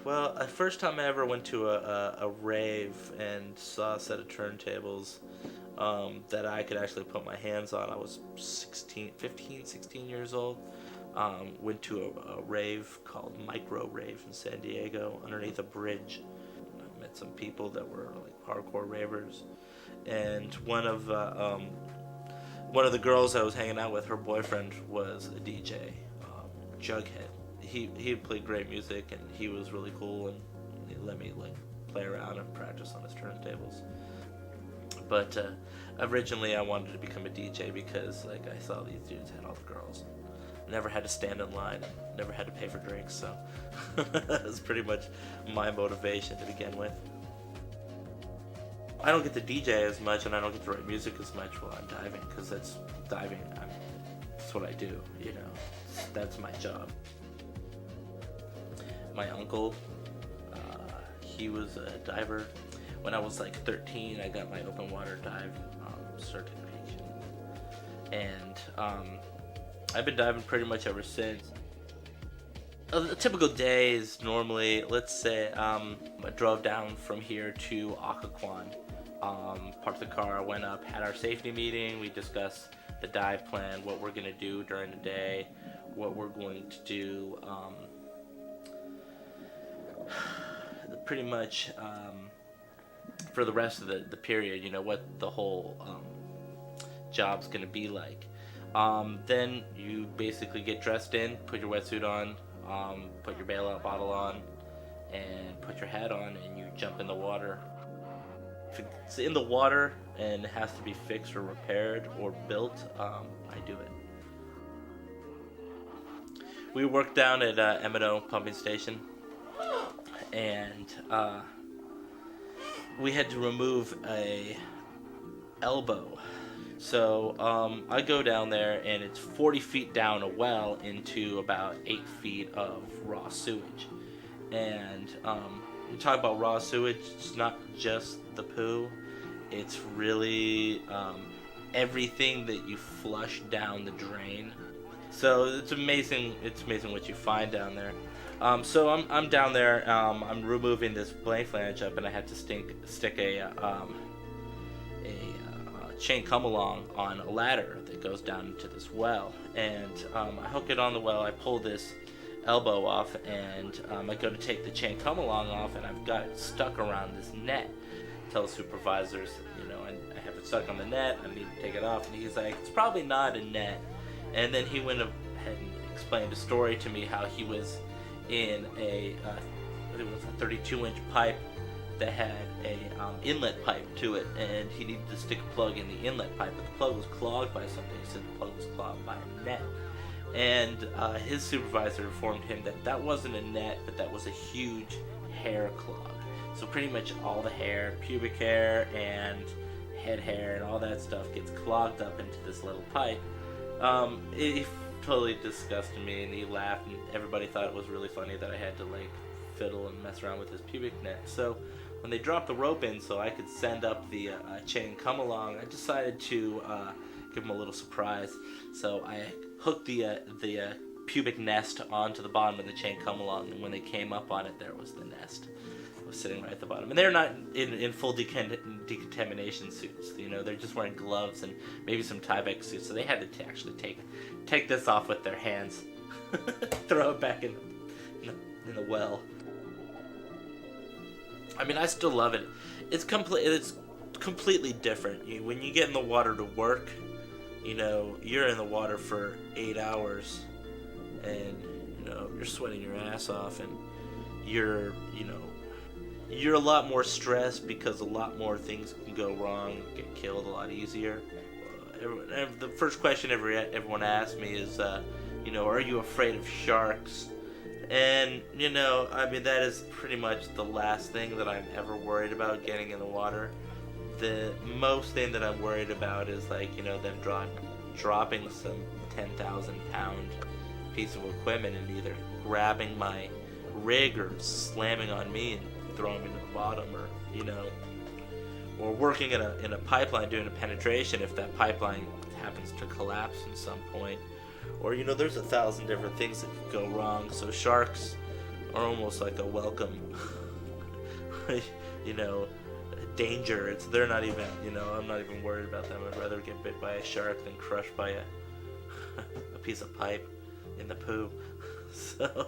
Well, the first time I ever went to a rave and saw a set of turntables that I could actually put my hands on, I was 16 years old. Went to a rave called Micro Rave in San Diego underneath a bridge. I met some people that were like hardcore ravers, and one of the girls I was hanging out with, her boyfriend was a DJ, Jughead. He played great music and he was really cool, and he let me like play around and practice on his turntables. But originally I wanted to become a DJ because like I saw these dudes had all the girls. Never had to stand in line, never had to pay for drinks, so that was pretty much my motivation to begin with. I don't get to DJ as much, and I don't get to write music as much while I'm diving, because that's diving. That's what I do, you know. That's my job. My uncle, he was a diver. When I was like 13, I got my open water dive certification, and I've been diving pretty much ever since. A typical day is normally, let's say, I drove down from here to Occoquan. Parked the car, went up, had our safety meeting. We discussed the dive plan, what we're going to do during the day, what we're going to do pretty much for the rest of the period, you know, what the whole job's going to be like. Then you basically get dressed in, put your wetsuit on, put your bailout bottle on, and put your hat on, and you jump in the water. If it's in the water and has to be fixed or repaired or built, I do it. We worked down at M&O pumping station, and we had to remove a elbow. So I go down there, and it's 40 feet down a well into about 8 feet of raw sewage. And we talk about raw sewage, it's not just the poo, it's really everything that you flush down the drain. So it's amazing what you find down there. So I'm down there, I'm removing this blank flange up, and I had to stick a chain come along on a ladder that goes down into this well, and I hook it on the well. I pull this elbow off, and I go to take the chain come along off, and I've got it stuck around this net. Tell the supervisors, you know, I have it stuck on the net, I need to take it off, and he's like, it's probably not a net. And then he went ahead and explained a story to me how he was in a 32-inch pipe that had a inlet pipe to it, and he needed to stick a plug in the inlet pipe, but the plug was clogged by something. He said the plug was clogged by a net, and his supervisor informed him that that wasn't a net, but that was a huge hair clog. So pretty much all the hair, pubic hair and head hair and all that stuff gets clogged up into this little pipe. It totally disgusted me, and he laughed, and everybody thought it was really funny that I had to like fiddle and mess around with his pubic net. So when they dropped the rope in so I could send up the chain come along, I decided to give him a little surprise. So I hooked the pubic nest onto the bottom of the chain come along, and when they came up on it, there was the nest. It was sitting right at the bottom, and they're not in full decontamination suits. You know, they're just wearing gloves and maybe some Tyvek suits, so they had to actually take this off with their hands, throw it back in the well. I mean, I still love it. It's completely different. When you get in the water to work, you know, you're in the water for 8 hours, and you know you're sweating your ass off, and you're a lot more stressed because a lot more things can go wrong, get killed a lot easier. The first question everyone asks me is, you know, are you afraid of sharks? And, you know, I mean, that is pretty much the last thing that I'm ever worried about getting in the water. The most thing that I'm worried about is, like, you know, them dropping some 10,000 pound piece of equipment and either grabbing my rig or slamming on me and throwing me to the bottom, or, you know, or working in a pipeline doing a penetration if that pipeline happens to collapse at some point. Or, you know, there's 1,000 different things that could go wrong. So sharks are almost like a welcome, you know, danger. They're not even, I'm not even worried about them. I'd rather get bit by a shark than crushed by a piece of pipe in the poo. So